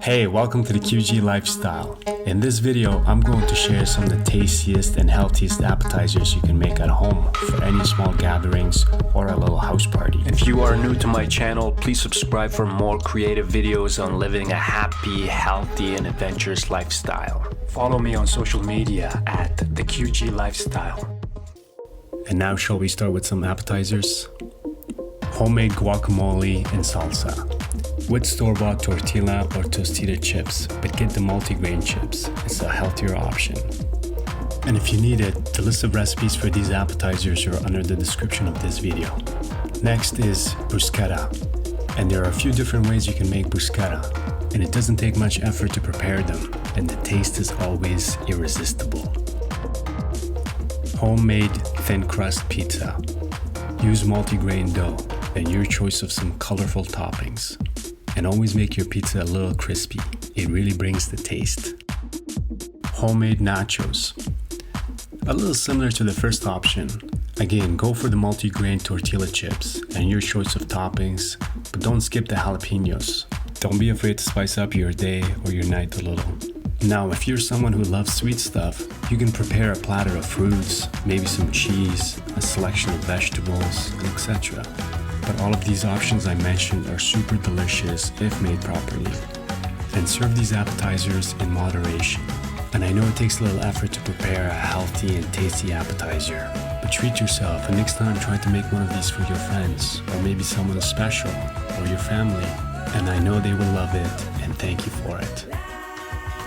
Hey, welcome to the QG Lifestyle. In this video, I'm going to share some of the tastiest and healthiest appetizers you can make at home for any small gatherings or a little house party. If you are new to my channel, please subscribe for more creative videos on living a happy, healthy, and adventurous lifestyle. Follow me on social media at the QG Lifestyle. And now shall we start with some appetizers? Homemade guacamole and salsa. With store-bought tortilla or Tostito chips, but get the multi-grain chips. It's a healthier option. And if you need it, the list of recipes for these appetizers are under the description of this video. Next is bruschetta. And there are a few different ways you can make bruschetta, and it doesn't take much effort to prepare them, and the taste is always irresistible. Homemade thin crust pizza. Use multi-grain dough and your choice of some colorful toppings. And always make your pizza a little crispy. It really brings the taste. Homemade nachos. A little similar to the first option. Again, go for the multi-grain tortilla chips and your choice of toppings, but don't skip the jalapenos. Don't be afraid to spice up your day or your night a little. Now, if you're someone who loves sweet stuff, you can prepare a platter of fruits, maybe some cheese, a selection of vegetables, etc. But all of these options I mentioned are super delicious if made properly. And serve these appetizers in moderation. And I know it takes a little effort to prepare a healthy and tasty appetizer, but treat yourself and next time try to make one of these for your friends or maybe someone special or your family. And I know they will love it and thank you for it.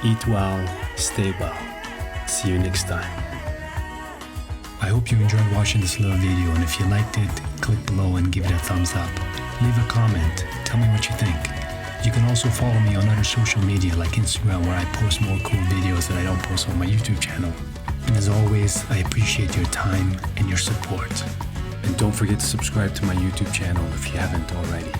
Eat well, stay well. See you next time. I hope you enjoyed watching this little video, and if you liked it, click below and give it a thumbs up. Leave a comment, tell me what you think. You can also follow me on other social media like Instagram, where I post more cool videos that I don't post on my YouTube channel. And as always, I appreciate your time and your support. And don't forget to subscribe to my YouTube channel if you haven't already.